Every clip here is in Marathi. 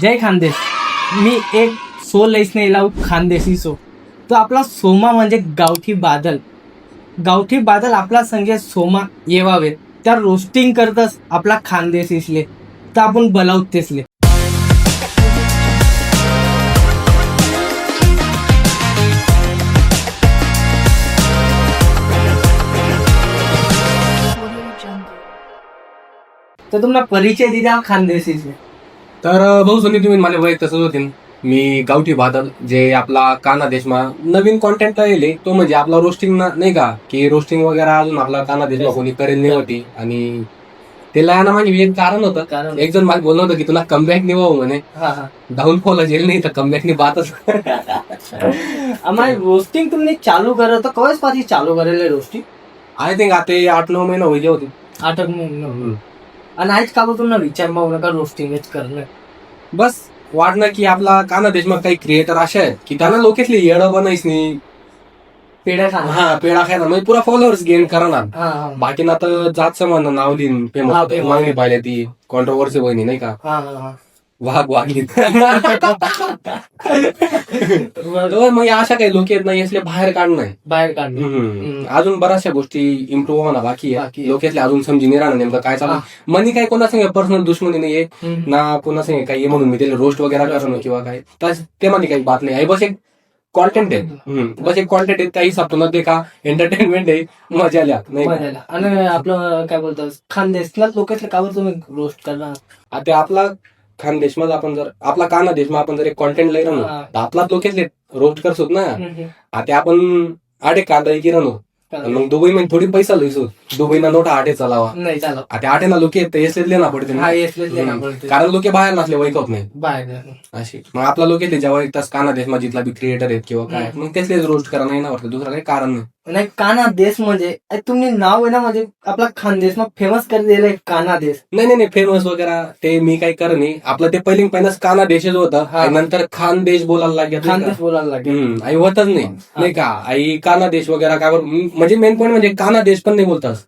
जय खानदेश. मी एक सो लईस नाही लावू खानदेशी सो. तो आपला सोमा म्हणजे गावठी बादल. गावठी बादल आपला संगे सोमा येवावे त्या रोस्टिंग करतच आपला खानदेशीसले तर आपण बलावत तेसले. तर तुम्हाला परिचय दिला खानदेशीसले. तर भाऊ सुनी तुम्ही मला वय तसंच होते. मी गावठी बादल जे आपला काना देशमा नवीन कॉन्टेंट येईल तो म्हणजे आपला रोस्टिंग नाही का की रोस्टिंग वगैरे अजून आपला काना देशमा कोणी करेल नाही होती. आणि त्याला ना म्हणजे एक कारण होतं. एक जण मला बोललं होतं की तुला कमबॅक निभाव म्हणे. डाऊनफॉल जेल नाही तर कमबॅकनी बातच. आम्हाला रोस्टिंग तुम्ही चालू करत तर कवच पाठी चालू करेल रोस्टिंग. आय थिंक आता 8-9 महिना होईल होते. 8 महिने. आणि आज का तुम्हाला विचार मागू नका रोस्टिंगच करणं. बस वाटणं की आपला काना देशमा काही क्रिएटर असे आहेत की त्यांना लोकेसली येडं बनायच नाही. पेढा खाणं. हा पेढा खायला म्हणजे पुरा फॉलोअर्स गेन करणार. बाकी ना तर जात समान नाव दिन फेमस मागणी पाहिजे ती कॉन्ट्रोवर्सी बहिणी नाही का वाघ वागली. मग अशा काही लोक येत नाही असले बाहेर काढणं. अजून बऱ्याचशा गोष्टी इम्प्रूव्ह होणं बाकी आहे. लोकांतले अजून समजी नाही राहणं नेमकं काय चालू. मनी काय कोणासंग पर्सनल दुश्मनी नाहीये ना कोणासंग काही म्हणून मी त्याला रोस्ट वगैरे करणं किंवा काय ते मध्ये काही बात नाही. बस एक कॉन्टेंट आहे. बस एक कॉन्टेंट आहे काही सापडून ते का एंटरटेनमेंट आहे मजा आल्या नाही. आणि आपलं काय बोलतात खानदेशला लोकांतले कावर तुम्ही रोस्ट करणार. आता आपला खानदेशमध्ये आपण जर आपला काना देशमा आपण जर एक कॉन्टेंट लई राहणो तर आपलाच लोकेसले रोस्ट करसोत ना. आता आपण आडे कांदा की राहणो मग दुबई मध्ये थोडी पैसा लईसो. दुबईना नोटा आठे चालावा नाही चालव. आता आठे ना लोक येसले ना पडते कारण लोक बाहेर नसले वैकत नाही बाहेर अशी. मग आपला लोक येते जेव्हा एक तास काना देश जिथला बी क्रिएटर आहेत किंवा काय मग त्याचलेच रोस्ट करा नाही ना वाटतं. दुसरं काही कारण नाही. नाही काना देश म्हणजे तुम्ही नाव आहे ना म्हणजे आपला खानदेश मग फेमस कर दिले काना देश. नाही फेमस वगैरे ते मी काही कर नाही. आपलं ते पहिल्याच काना देशच होतं. नंतर खानदेश बोलायला लागेल. खानदेश बोलायला लागेल. आई होतच नाही का आई काना देश वगैरे काय म्हणजे मेन पॉईंट म्हणजे काना देश पण नाही बोलतास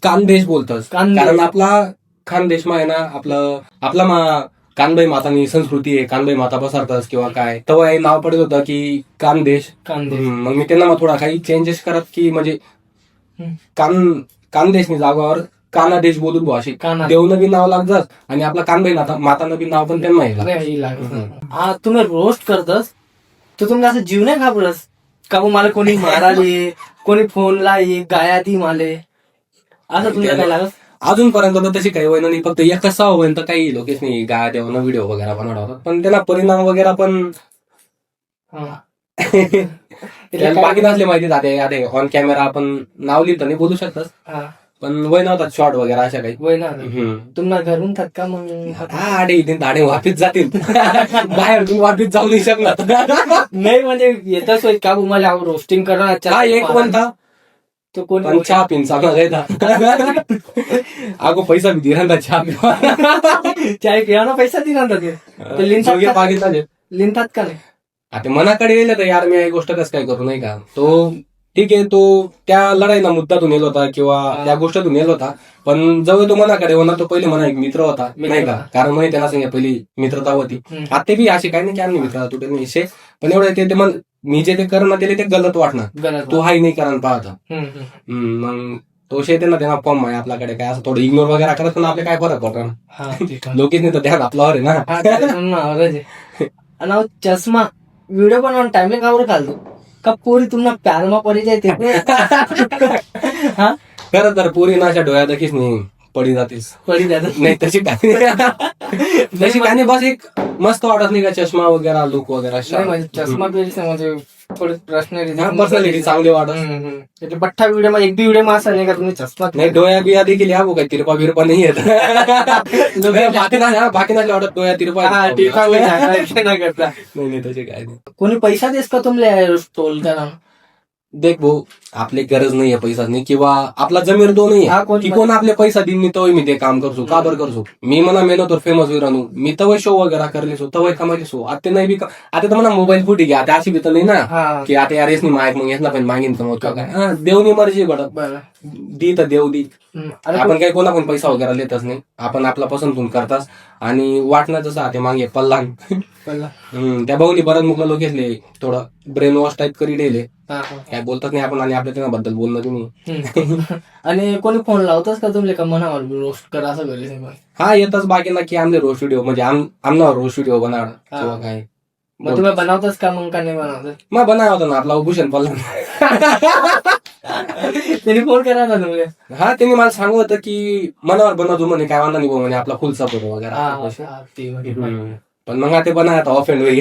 कानदेश बोलतास. कारण आपला खानदेश मा आहे ना आपला कानबाई मातानी संस्कृती आहे. कानबाई माता बसारतास किंवा काय तेव्हा नाव पडत होतं की कानदेश. मग मी त्यांना मग थोडा काही चेंजेस करत की म्हणजे कानदेशनी जागावर काना देश बोलून बुवा अशी देवनं बी नाव लागतात आणि आपला कानबाई मातानं बी नाव पण त्यांना. तुम्ही रोस्ट करतस तर तुम्ही असं जीव नाही घाबरस का मला कोणी माराले कोणी फोनला गाया ती माले असं तुमच्या काय लागत. अजूनपर्यंत तर तशी काही होईना नाही. फक्त एक कसा होईन तर काही लोकेश नाही गाया देवानं व्हिडिओ वगैरे बनवतात पण त्यांना परिणाम वगैरे पण बाकी नसले माहिती जाते. ऑन कॅमेरा आपण नाव लिहिलं नाही बोलू शकतात पण वय नव्हतात शॉर्ट वगैरे अशा काही वय ना तुम्हाला घरून खात का मग आडे इथे दाडे वापिस जातील बाहेर तुम्ही वापिस जाऊ नाही शकणार. नाही म्हणजे येतच का मला रोस्टिंग करणार एक म्हणता तो कोण चहा पिन चांगला अगो पैसा भी दिला चहा पि चाय पिवाना पैसा दिला ते लिहितात का नाही. आता मनाकडे येईल तर यार मी एक गोष्ट कसं काय करू नाही का. तो ठीक आहे तो त्या लढाईला मुद्दातून येत होता किंवा त्या गोष्टीतून येत होता पण जवळ तो मनाकडे होणार तो पहिले मना एक मित्र होता नाही का. कारण म्हणजे त्यांना सांगा पहिली मित्रता होती. आता बी अशी काही नाही की आम्ही मित्र तुटे नाही विषय पण एवढं ते मन मी जे ते करणार ते गलत वाटणार. तो हाही नाही कारण पाहता मग तो शे त्यांना फॉर्म आहे आपल्याकडे काय असं थोडं इग्नोर वगैरे करत पण आपले काय फरक पडणार. लोकेच नाही तर ध्यान आपल्यावर आहे ना. आणि चष्मा व्हिडिओ बनवून टाइमला कावर घालतो का पोरी तुम्हाला प्यारमा पडी जाते. खरं तर पोरी ना अशा डोळ्या देखील नाही पडी जातेस नाही तशी काय बस एक मस्त वाटत नाही का चष्मा वगैरे लुक वगैरे चष्मा म्हणजे थोडी पर्सनॅलिटी चांगली वाटत. बठ्ठा व्हिडिओ एक बी व्हिडिओ असा नाही का तुम्ही चष्मा नाही डोळ्या बिया देखील या काही तिरपा बिरपा नाही येत. बाकी नाही वाटत डोळ्या तिरपा नाही तसे काय नाही. कोणी पैसा देस का तुमले टोल करा देख भाऊ, आपली गरज नाहीये पैसानी किंवा आपला जमीर तो हा, नाहीये कोण की कोण आपले पैसा देईन मी तवय मी ते काम करसो का बरं करसो. मी म्हणा मेहनत फेमस होई राहू मी तवय शो वगैरे करले सो तवय कमाली सो आता ते नाही बी आता तर म्हणा मोबाईल फुटी घ्या आता अशी बी तर नाही ना हा की आता यार येस नाही माग मग येस ना पण मागीन कमवत का काय. हा, देवनी मर्जी बडत बरं. दी तर देव दी. अरे आपण काही कोणा पण पैसा वगैरे लेतच नाही आपण आपला पसंतून करतास आणि वाटणं जसं आहे ते मागे पल्ला कळलं. त्या भाऊनी बरं मुलं लोक घेतले थोडं ब्रेन वॉश टाईप करी दिले हा, हा. काय बोलतात नाही आपण आणि आपल्या त्यांच्याबद्दल बोलणं तुम्ही. आणि कोणी फोन लावतोस का तुमले का मनावर रोस्ट करा असं घरी नाही. हा येतच बाकी ना की आमले रोज व्हिडिओ म्हणजे आमना रोज व्हिडिओ बनाड किंवा काय मग तुम्ही बनवतोस का मग का नाही बनवत. मग बनाय होता ना आपला भूषण पल्ला. त्यांनी फोन करा ना तुम्ही. हा त्यांनी मला सांगत होतं की मनावर बनवतो म्हणे काय वांधा नाही भाऊ म्हणे आपला फुल सपोर्ट वगैरे पण मग ते बनाय आता ऑफ एंड वे.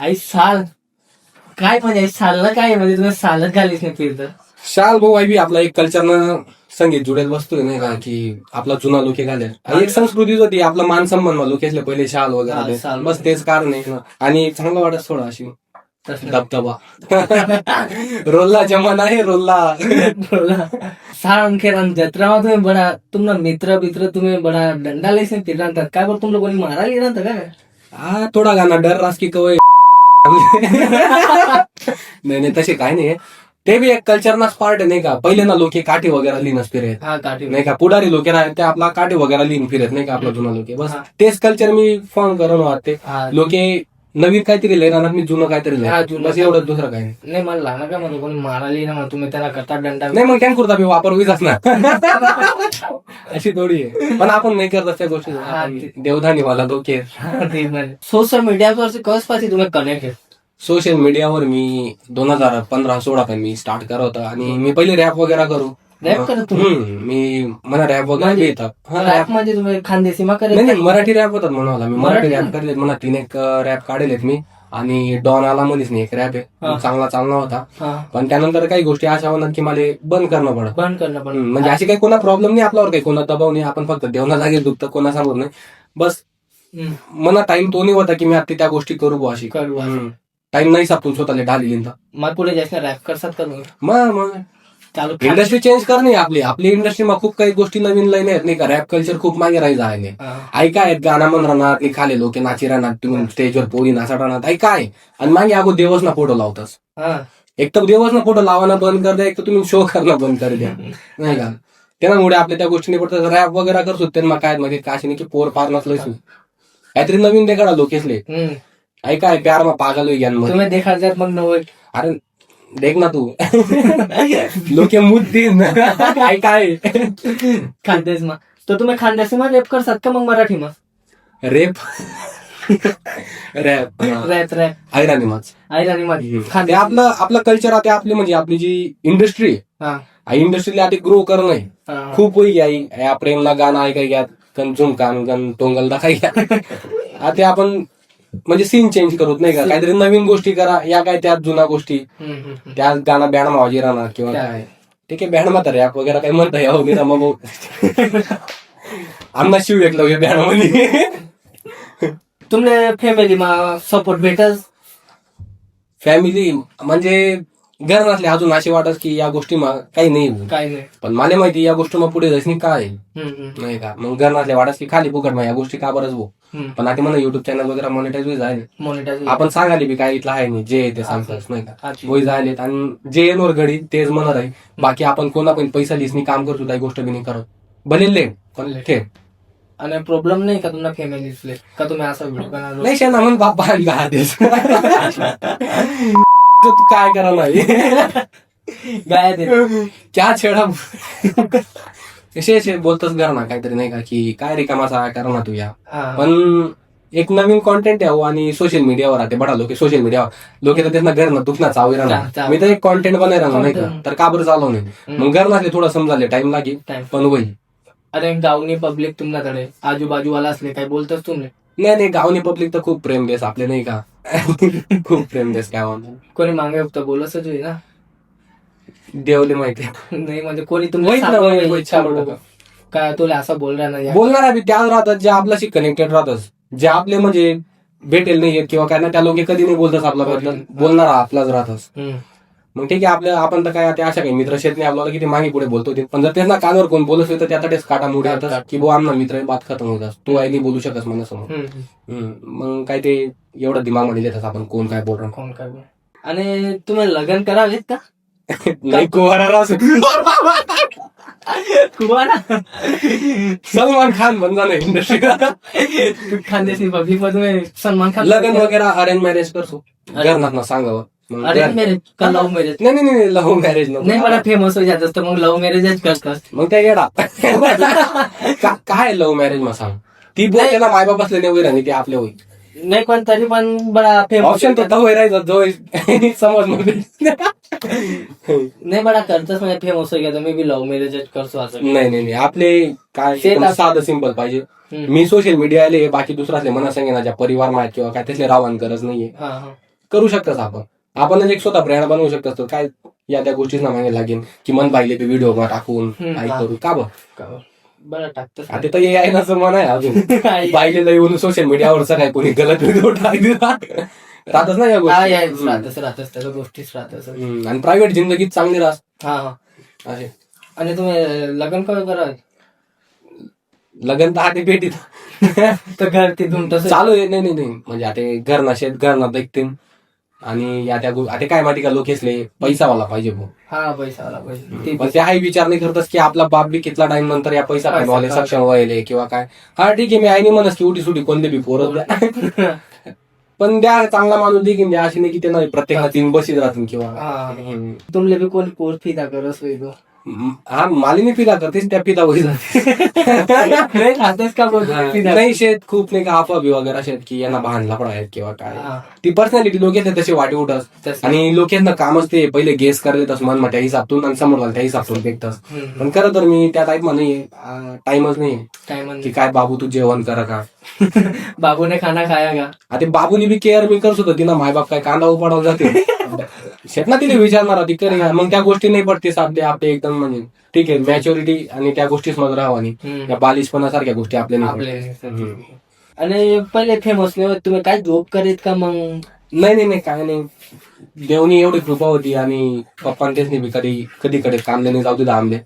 आई साल काय म्हणजे सालला काय म्हणजे तुम्ही सालच घालीच नाही फिरत. शाल भाऊ आई बी आपला एक कल्चरनं संगीत जुडेल वस्तू आहे नाही का की आपला जुना लोके घाले एक संस्कृतीच होती आपला मान सन्मान लोकेसले पहिले शाल वगैरे शाल. बस तेच कारण आहे आणि चांगलं वाटत थोडं अशी दबदबा. रोल्ला जमाना आहे रोल्ला. साल खेळा जत्रा तुम्ही बडा तुमना मित्र बित्र तुम्ही बडा दंडा लेस नाही फिरणार काय बरं तुमला कोणी मारायला येणार काय. हा थोडा गाणं डर रास की कवय. नाही तसे काय नाही ते बी एक कल्चरनाच पार्ट आहे नाही का पहिले ना लोके काठी वगैरे लिहिणं फिरत हा काठी नाही का पुढारी लोके राहत ते आपला काठी वगैरे लिहिण फिरत नाही का आपला जुना लोके बस हा. तेच कल्चर मी फॉर्म करून वाटते हा. लोके नवीन काहीतरी लिहिणार मी जुनं काहीतरी हा, लिहिणार जुनं बस एवढं दुसरं काही नाही. नाही मला लहान का मला कोणी मारायला येणार मग तुम्ही त्याला करता दंडा. नाही मग काय करता वापर होईच ना अशी थोडी आहे पण आपण नाही करत त्या गोष्टी हा, आपण देवधानी वाला लोके. सोशल मीडियावर कस पाहिजे तुम्ही कनेक्ट आहे. सोशल मीडियावर मी 2015-16 पण मी स्टार्ट करत होता आणि मी पहिले रॅप वगैरे करू. रॅप करत तुम्ही मी मला रॅप वगैरे बी येतात. हा, रॅप रॅप मध्ये तुम्ही खानदेशी मा नाही करेल मराठी रॅप होतात म्हणून मी मराठी मराठी? रॅप करेल म्हणा 3 एक रॅप काढलेत मी आणि डॉन आला मध्येच नाही एक रॅप हा. आहे चांगला चालला होता हा पण त्यानंतर काही गोष्टी अशा होणार की मला बंद करणं पडत. बंद करणं पण म्हणजे अशी काही कोणा प्रॉब्लेम नाही आपल्यावर काही कोणा दबाव नाही आपण फक्त देवना जागेत दुखतं कोणा सांगत नाही बस मला टाइम तो नाही होता की मी आता त्या गोष्टी करू बुवा अशी करू असं. टाइम नाही सापडून स्वतःला ढाली मग पुढे जास्त रॅप करतात का तुम्ही मग चालू इंडस्ट्री चेंज करणे आपली इंडस्ट्रीमा खूप काही गोष्टी नवीन लाईन आहेत नाही का रॅप कल्चर खूप मागे राहायचं आहे हा. ऐका आहेत गाणं म्हण राहणार खाले लोक नाची राहणार तुम्ही स्टेजवर पोरी नाचा राहणार ऐका आहे आणि मागे अगो देवच ना फोटो लावतास हा एक तर देवच ना फोटो लावाना बंद कर द्या एक तर तुम्ही शो करणं बंद कर द्या नाही का त्यामुळे आपल्या त्या गोष्टी नाही पडतात रॅप वगैरे करतो त्यांना काय म्हणजे काशी नाही की पोर पार नसलं काहीतरी नवीन देखाडा लोकेसले ऐका आहे प्यार मा पागल होई ज्ञान तुम्ही देखा जात मग नवल अरे देख ना तू लोके मूत दिन ऐका आहे खानदेश मा तर तुम्ही खानदेशी मा रॅप करतात का मग मराठी मा रेप रॅप रॅप रॅप ऐराणी माच आई राणी मा ते खानदेश आपलं कल्चर आता आपली म्हणजे आपली जी इंडस्ट्री हा इंडस्ट्रीला आधी ग्रो करणं आहे हा. खूप होई आई या प्रेमला गाणं ऐकाय घ्या कन झुमकान गण टोंगल दाखाय घ्या आता आपण म्हणजे सीन चेंज करत नाही का काहीतरी नवीन गोष्टी करा या काय त्यात जुना गोष्टी त्या गाणं बँड मावाजी राहणार किंवा काय ठीक आहे बँड मात्र रॅप वगैरे काही म्हणता यावं मी रमा भाऊ आमना शिव ऐकलं बँड मध्ये तुमने फॅमिली मा सपोर्ट भेटल फॅमिली म्हणजे घर नसले अजून असे वाटत की या गोष्टी काही नाही काय नाही पण मला माहिती या गोष्टी पुढे जायचं काय नाही का मग घर नसले वाटत की खाली फुकट मग या गोष्टी का बरंच भाऊ पण आता मला युट्यूब चॅनल वगैरे मॉनिटाईज झाले मॉनिटाईज आपण सांगाले बी काय इथलं आहे नाही जे आहे ते सांगतोच नाही का वय झालेत आणि जे येणार घडी तेच म्हणत आहे बाकी आपण कोणा पण पैसा लिसनी काम करतो काही गोष्ट बी नाही करत भले लेट पण थेट आणि प्रॉब्लेम नाही का तुम्हाला फॅमिली का तुम्ही असा व्हिडिओ बनवला नाही शेणा म्हणून बाप्पा गादेस तू काय करा नाही गाय दे क्या छेडा असे बोलतच घर ना काहीतरी नाही का की काय रिकामाचा करा ना तू या पण एक नवीन कॉन्टेंट यावं आणि सोशल मीडियावर राहते बडा लोक सोशल मीडियावर लोक तर त्यांना घर ना दुखना चावी राहणार मी तर एक कॉन्टेंट बनाय राहणार नाही का तर का बरं चालव नाही मग घर नसले थोडं समजाले टाइम लागेल पण होईल अरे गावनी पब्लिक तुमच्याकडे आजूबाजूवाला असले काय बोलतोस तुम्ही नाही गावनी पब्लिक तर खूप प्रेम देस आपले नाही का खूप प्रेम देस काय म्हणतो कोणी मागे फक्त बोलतच होई ना देवले माहिती नाही म्हणजे कोणी काय तुला असं बोलणार नाही बोलणार आहे त्याच राहतात जे आपल्याशी कनेक्टेड राहतात जे आपले म्हणजे भेटेल नाही किंवा काय ना, त्या लोक कधी नाही बोलतात आपल्याबद्दल, बोलणारा आपलाच राहतच. मग ठीक आहे, आपण तर काय, ते अशा काही मित्र शेत नाही आपल्याला किती मागे पुढे बोलतो ते, पण जर त्यांना कानावर कोण बोलत असेल तर त्यातच काटा मुळे येतात की बुवा आमना मित्र आहे, बात खतम होतात, तू आई नाही बोलू शकत मनासमोर. मग काय ते एवढं दिमागमध्ये देतात आपण कोण काय बोल रहा. कोण काय. आणि तुम्ही लग्न करावेत का? नाही, कुवारा सलमान खान बन जाना इंडस्ट्री का. खानदेशी पब्लिक मध्ये सलमान खान लग्न वगैरे अरेंज मॅरेज करतो घरनात सांगावं. अरेंज मॅरेज का लव्ह मॅरेज? नाही लव्ह मॅरेज नाही, मला फेमस हो जात असतं, मग लव्ह मॅरेजच करतात. मग त्या येडा काय लव्ह मॅरेज मग सांग, ती बोल त्याला मायबाप असले नाही आणि ते आपले होईल नाही, पण तरी पण बडा फेमस ऑप्शन तर तव राहायचं जो समज मध्ये. नाही, बडा करतच म्हणजे फेमस हो गया तर मी बी लव्ह मॅरेजच करतो असं. नाही आपले काय साधं सिंपल पाहिजे. मी सोशल मीडिया आले, बाकी दुसराले मना सांगे ना, ज्या परिवार माहित किंवा काय त्यातले रावण गरज नाहीये. करू शकताच आपण एक स्वतः ब्रँड बनवू शकतो. काय या त्या गोष्टीच ना मागे लागेल की मन पाहिले ते व्हिडिओ टाकून काय करू का बरं टाकतं. आता तर हे आहे ना मन आहे अजून पाहिलेलं येऊन सोशल मीडियावर काय कोणी गलत व्हिडिओ राहतच ना या गोष्टी, राहतच त्याला गोष्टीच राहतच. आणि प्रायव्हेट जिंदगीत चांगली राहत असे. आणि तुम्ही लग्न कधी कराल? लग्न तर आता भेटीत तर घर तिथून तसं चालू आहे. नाही म्हणजे आता घर ना शेत घर ना देखते, आणि या त्या आता काय माहिती का, लोकेसले पैसावाला पाहिजे भाऊ. पैसावाला पाहिजे. पण ते हाही विचार नाही करतच की आपला बाप बी कितला टाइम नंतर या पैसा कमवायला सक्षम व्हायले किंवा काय. ठीक आहे, मी आई नाही म्हणत की उठी सुटी कोणते बी पोरत द्या, पण द्या चांगला माणूस देखील द्या, अशी नाही की त्यांना प्रत्येकाला 3 बसीत राहतील किंवा. तुमले बी कोणी पोर फिदा करस वेगळं. मालिनी पिला करतेच त्या पिता होई राहतेच का नाही शेत खूप नाही का अफवा बी वगैरे शेत की यांना भांडला पण आहेत किंवा काय. ती पर्सनॅलिटी लोक येतात तशी वाटी उठत, आणि लोकांना कामच ते पहिले गेस करतातच मन त्या हिसाबतून, आणि समोर त्या हिसाबतून फेकतात. पण खरं तर मी त्या टाईप मध्ये टाइमच नाही की काय बाबू तू जेवण कर का, बाबूने खाना खाया का. आता बाबूनी बी केअर मी करत होतो, तिना मायबाप काय कांदा उपाडावं जाते शेतना तिने विचारणार ती करे, मग त्या गोष्टी नाही पडते साध्य आपले एकदम. म्हणजे ठीक आहे, मॅच्युरिटी आणि त्या गोष्टीच मध्ये राहावं, आणि त्या बालिशपणासारख्या गोष्टी आपल्या. आणि पहिले फेमस नाही तुम्ही काय जॉब करीत का मग? नाही काय नाही, देवनी एवढी कृपा होती, आणि पप्पा तेच नाही कधी कडे कामले नाही जाऊ दिला आंबे.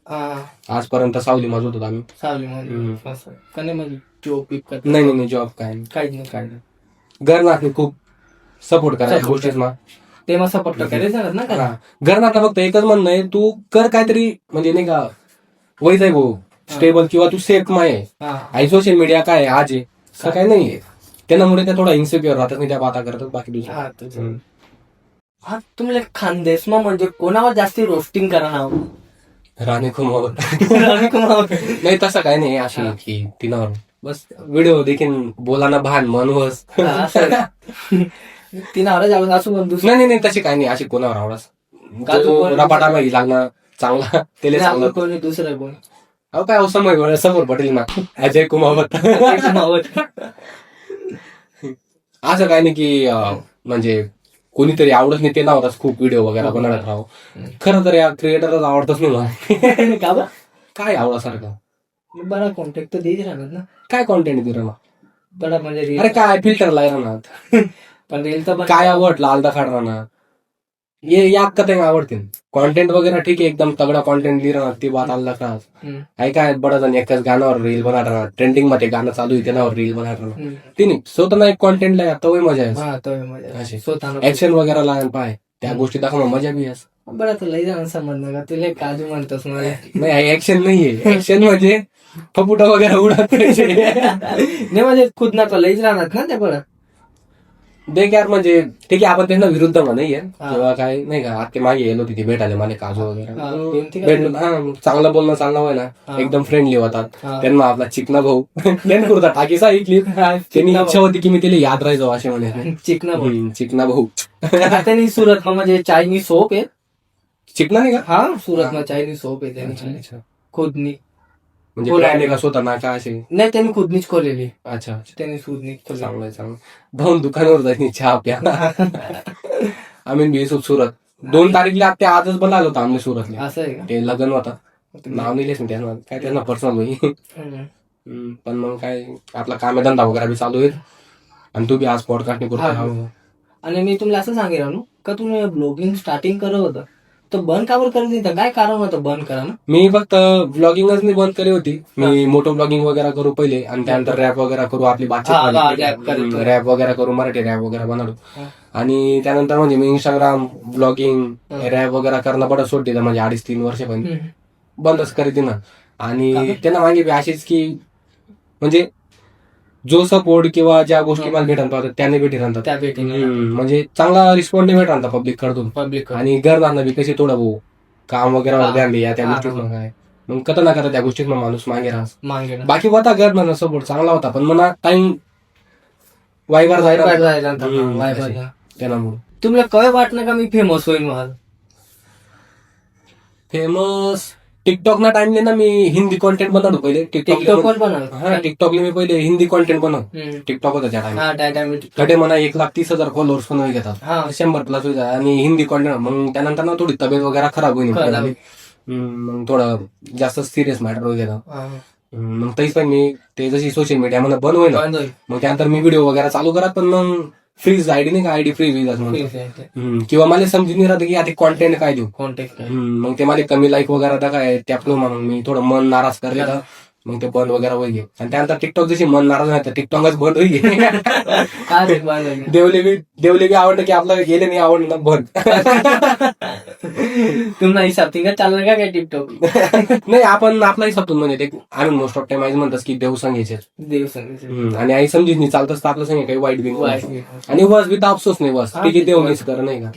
आजपर्यंत सावली माझ होतो आम्ही. सावली जॉब नाही जॉब काय नाही. घरनाथ खूप सपोर्ट करायच्या गोष्टीच ना, ते मग सपोर्ट करायचं ना. घरनाथ फक्त एकच म्हणणं आहे, तू कर काहीतरी, म्हणजे नाही का वैज आहे भाऊ स्टेबल, किंवा तू सेफ माय आहे. सोशल मीडिया काय आज आहे काय नाहीये, त्यामुळे त्या थोडा इन्सिक्युअर राहतात, नाही त्या बाता करतात बाकी दुसरं. तुम्हाला खानदेशमा म्हणजे कोणावर जास्ती रोस्टिंग करा ना? राणे कुमार. नाही तसं काय नाही, अशी की तिनावर बस व्हिडिओ देखील बोलाना भान मन वस तिनावर असं नाही तशी काय नाही, अशी कोणावर आवडस रपाटा माहिती लागणार चांगला त्याला कोणी दुसरं कोण. अहो काय समोर समोर पटेल ना, अजय कुमावत. असं काय नाही की म्हणजे कोणीतरी आवडत नाही ते नावरच खूप व्हिडिओ वगैरे बनवत राहू. खरं तर या क्रिएटरच आवडतच नाही मला. काय आवडासारखं बरा कॉन्टॅक्ट तर देत राहणार ना. काय कॉन्टेंट दिलं ना बडा म्हणजे अरे काय फिल्टर लाई राहणार, पण रील तर काय आवडला आलदा खाड राहणार ये या कथा आवडतील. कॉन्टेंट वगैरे ठीक आहे, एकदम तगडा कॉन्टेंट लिहिणार ती बात आलदा खास काय बडा जण एकाच गाण्यावर रील बनवणार राहणार, ट्रेंडिंग मध्ये गाणं चालू आहे त्यावर रील बनवणार राहणार. तिने स्वतः एक कॉन्टेंट ला तो मजा आहे, स्वतः ऍक्शन वगैरे लावून पाय त्या गोष्टी दाखवणं मजा बी आहे. बरं तुला जाणं समजलं का, तुला काजू म्हणतोस मला. नाही ऍक्शन नाहीये, ऍक्शन म्हणजे फपुटा वगैरे उडत नाही म्हणजे खुद ना तो लईच राहणार ना ते. बरं देख यार, म्हणजे ठीक आहे आपण त्यांना विरुद्ध नाहीये किंवा काय नाही का, आता मागे येलो तिथे भेटायला मला काजू वगैरे भेटलो. चांगलं बोलणं चांगलं होय ना, एकदम फ्रेंडली होतात. त्यांना आपला चिकना भाऊ प्लॅन करता टाकीसा ऐकली, त्यांनी इच्छा होती की मी तिला याद राहायचो असे म्हणे. चिकना भाऊ त्यांनी सुरत म्हणजे चायनीज सोप आहे. चिकना नाही का? सुरत चायनीज सोप आहे त्यांनी खुदनी. म्हणजे ब्रँड आहे का स्वतः ना का असे? नाही त्यांनी खुदनीच खोलेली. अच्छा त्यांनी खुदनीच चांगलं भाऊन दुकानावर जायची चहा प्या. आम्ही बी सुरत 2 तारीखला ते आजच बनवलं होतं आम्ही सुरतला. असं आहे का? ते लग्न होता, नाव नाही लिहिलं त्यांना काय त्यांना पर्सनल होई. पण मग काय आपला कामधंदा वगैरे बी चालू आहे, आणि तू बी आज पॉडकास्ट हा. करतो. आणि मी तुम्हाला असं सांगेल ना का तुम्ही ब्लॉगिंग स्टार्टिंग करत होतं तर बंद कावर करत होतं, काय कारण होतं बंद करा ना? मी फक्त ब्लॉगिंगच नाही बंद केली होती. मी मोठं ब्लॉगिंग वगैरे करू पहिले आणि त्यानंतर रॅप वगैरे करू, आपली हा, rap करू. बातचीत रॅप वगैरे करू, मराठी रॅप वगैरे बनवू. हा. आणि त्यानंतर म्हणजे मी इंस्टाग्राम ब्लॉगिंग रॅप वगैरे करणं बडं सोड दिलं, म्हणजे 2.5-3 वर्ष पण बंदच करीत ना. आणि त्यांना मागे बी अशीच की म्हणजे जो सपोर्ट किंवा ज्या गोष्टी मला भेटतात त्याने भेटी राहतात, त्या भेटीने म्हणजे चांगला रिस्पॉन्ड भेट राहतात पब्लिक कडून. पब्लिक आणि घरदांना बी कशी थोडं भाऊ काम वगैरे हा. ध्यान द्या त्या हा, गोष्टीत, हा. मग काय मग कथा ना करा त्या गोष्टीत मग माणूस मागे राहस. मागे ना. बाकी होता घरदांना सपोर्ट चांगला होता, पण मला टाइम वायबार जायला त्यामुळे तुम्हाला कळ वाटणं का मी फेमस होईल मला? फेमस टिकटॉक ना टाइमले ना मी हिंदी कॉन्टेंट बनवतो पहिले. टिकटॉकवर पण हा टिकटॉकले मी पहिले हिंदी कॉन्टेंट बनव. टिकटॉक होता त्या टाइम हा त्या टाइम कटे म्हणा 1,30,000 फॉलोअर्स पण घेतात, हा. 100+ होईल. आणि हिंदी कॉन्टेंट मग त्यानंतर ना थोडी तब्येत वगैरे खराब होईल, मग थोडं जास्त सिरियस मॅटर वगैरे. मग तरीच पण मी ते जशी सोशल मीडिया मला बंद होईल मग त्यानंतर मी व्हिडिओ वगैरे चालू करत, पण मग फ्रीज आयडी नाही का, आयडी फ्रीज होईल म्हणून. किंवा मला समजून नाही राहतं की आता कॉन्टेंट काय देऊ. मग ते मला कमी लाईक वगैरे दा काय त्यातलं मग मी थोडं मन नाराज करले, मग ते बंद वगैरे होईल. आणि त्यानंतर टिकटॉक जशी मन नाराज नाही तर टिकटॉकच बंद होईल. देवले बी आवडलं की आपलं गेले नाही आवडलं बंद. तुम्हाला हिसाब का चालणार का काय टिकटॉक? नाही आपण आपलाही सपतून म्हणजे ते आम्ही मोस्ट ऑफ टाइम म्हणतात की देव सांगायचे देव सांगितलं आणि आई समजीत नाही चालतच तर आपलं सांगे काही वाईट बिन आणि बस बी तर अफसोस नाही, बस ठीक आहे देव मिस कर नाही का.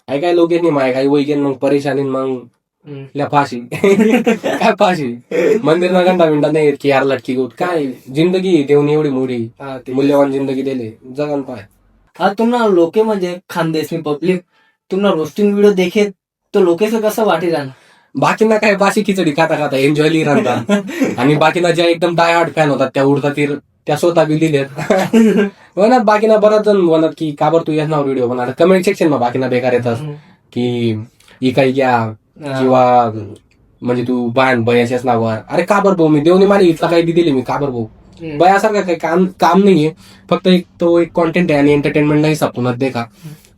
आई काय लोक नाही माय काही वैगेन मग परेशानी मग फाशी काय फाशी मंदिर ना घंटा मिनटा नाही की यार लटकी गोट काय जिंदगी देवनी एवढी मोठी मूल्यवान जिंदगी दिले जगन पाय. हा तुम्हाला लोके म्हणजे खानदेशनी पब्लिक तुम्हाला रोस्टिंग व्हिडिओ देखे तो लोकेचं कसं वाटेल ना? बाकीना काय बाशी खिचडी खाता खाता एन्जॉयली राहतात आणि बाकीना ज्या एकदम डाय हार्ड फॅन होतात त्या उडतात त्या स्वतः बी लिहिलेत म्हणत. बाकीना बराच जण म्हणत की का बरं तू याच नाव व्हिडिओ बनवणार. कमेंट सेक्शन मा बाकीना बेकार येतात की ही काही घ्या किंवा म्हणजे तू बाण बयाच्याच नावावर. अरे का बरं भाऊ मी देवने मला इथला काही दिले मी का बरं भाऊ बयासारखं काही काम नाहीये, फक्त एक तो एक कॉन्टेंट आहे आणि एंटरटेनमेंट नाही सापून दे का.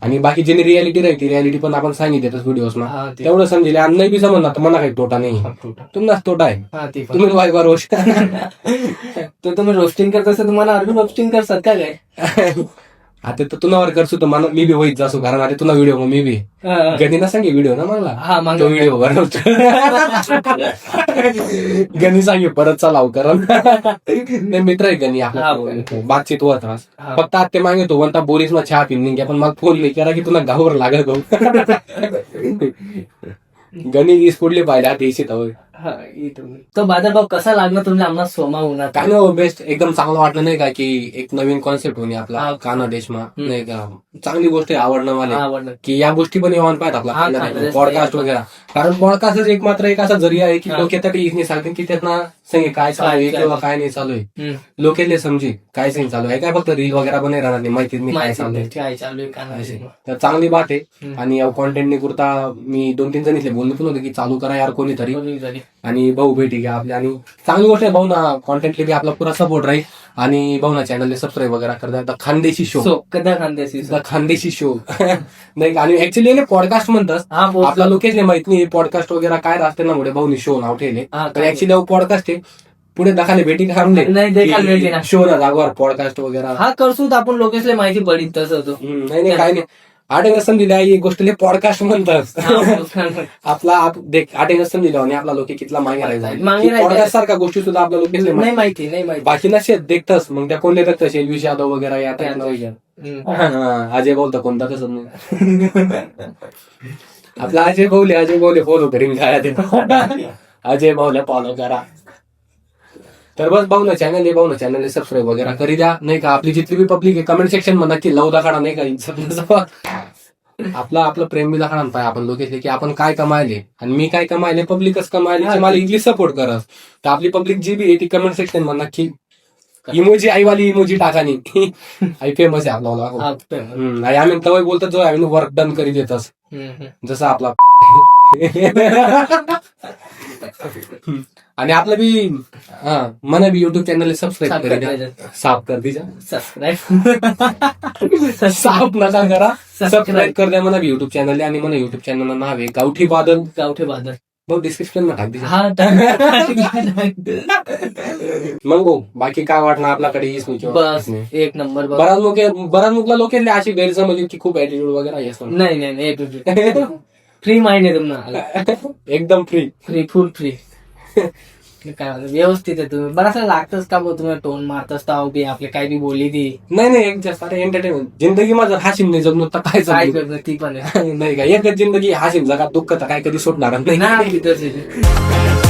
आणि बाकी ज्यांनी रियालिटी राहते रियालिटी पण आपण सांगितलं व्हिडिओज ना तेवढं समजेल आणि नाही बी समजणार तर मला काही तोटा नाही, तुम्हाला तोटा आहे तुम्ही वायवा रोष. तर तुम्ही रोस्टिंग करत असता तुम्हाला अजून रोस्टिंग करतात का काय? आता तर तुनावर करसू तर मला मी बी होईत जासू कारण आता तुला व्हिडिओ मग मी बी गणी ना सांगे व्हिडिओ ना मला तो व्हिडिओ बनवतो गणी सांगे परत चालाव कारण नाही मित्र आहे गणी आपला बातचीत होत राहस. फक्त आता ते मागतो म्हणता बोरीस ना चहा पिन नाही पण मग फोन नाही करा की तुला गावावर लागत गो गणी पुढले पाहिजे आता येशीत हवं. तो बाजारभाव कसा लागला तुम्ही आम्हाला सोमा होणार काय नाही बेस्ट एकदम चांगलं वाटलं नाही का की एक नवीन कॉन्सेप्ट होणे आपला काना देशमा नाही का. चांगली गोष्ट आहे आवडणं मला की या गोष्टी पण येऊन पाहिजे आपला पॉडकास्ट वगैरे. कारण पॉडकास्ट एक मात्र एक असा जरिया आहे की लोक येतात सांगते की त्यांना सांगे काय चालू आहे किंवा काय नाही चालू आहे. लोकेले समजे काय सांग चालू आहे काय फक्त रील वगैरे पण राहणार नाही माहिती नाही काय चालू आहे. तर चांगली बात आहे. आणि या कॉन्टेंटने कुर्ता मी 2-3 जणीतले बोलले पण होते की चालू करा यार कोणीतरी आणि भाऊ भेटी घ्या आपल्या. आणि चांगली गोष्ट आहे भाऊ ना कॉन्टेंटले बी आपला पुरा सपोर्ट राहील आणि भाऊ ना चॅनलला सबस्क्राईब वगैरे करतात. खानदेशी शो खानदेशी शो नाही आणि ऍक्च्युली पॉडकास्ट म्हणतात आपला लोकेश माहित नाही पॉडकास्ट वगैरे काय राहते ना मुळे भाऊनी शो नाव ठेवले पण ऍक्च्युली पॉडकास्ट आहे पुढे दाखवले भेटी थांबले शो ना जागोवर पॉडकास्ट वगैरे हा करसूत आपण लोकेशला माहिती पडेल तसं होतो. नाही काय नाही आटेंग समजिले ही गोष्ट पॉडकास्ट म्हणतात आपला आटेंग समजिले आणि आपला लोक कितला मागे राहायचा पॉडकास्ट सारख्या गोष्टी सुद्धा आपल्या लोक नाही माहिती बाकी नसे देखतस मग त्या कोणते देखत शेल्विश यादव वगैरे या अजय बोलता कोणता तसं नाही आपला अजय भाऊले फॉलो करीन काय अजय भाऊला फॉलो करा. तर बस भाऊ ना चॅनल सबस्क्राईब वगैरे करी द्या नाही का. आपली जितली बी पब्लिक आहे कमेंट सेक्शन मध्ये नक्की लव दाखडा नाही का आपलं प्रेम बी दाखडा पाहिजे आपण लोक की आपण काय कमायले आणि मी काय कमायले पब्लिकच कमायले मला इंग्लिश सपोर्ट करत. तर आपली पब्लिक जी बी आहे ती कमेंट सेक्शन मध्ये नक्की इमोजी आईवाली इमोजी टाकानी आई फेमस आहे आपला. आम्ही तवय बोलतात जो आम्ही वर्क डन करी देतस जसं आपला आणि आपलं बी मना बी युट्यूब चॅनल सबस्क्राईब करा, साफ कर दीजा, सबस्क्राईब साफ नका करा, Subscribe. सबस्क्राईब कर द्या म्हणा युट्यूब चॅनल आणि म्हणा युट्यूब चॅनल नाव आहे गावठी बादल. गावठी बादल. मग डिस्क्रिप्शन मध्ये टाक दीजा. हा मग हो, बाकी काय वाटणार आपल्याकडे बस एक नंबर बघ. बराच मुकला लोक अशी गैरसमज की खूप ऍटिट्यूड वगैरे आहे असं. नाही नाही नाही फ्री माइंड आहे तुम्हाला, एकदम फ्री. फुल फ्री. काय म्हणतात, व्यवस्थित आहे तुम्ही. बराच लागतच का भाऊ, तुम्ही टोन मारतच ताव बी आपले काय बी बोली ती नाही एक जास्त अरे एंटरटेनमेंट जिंदगी माझं हाशिम नाही जगणं तर काय काय जगणं? करणं ती पण आहे नाही का एकच जिंदगी हाशिम जगा दुःख तर काय कधी सुटणार नाही. ना तिथंच आहे.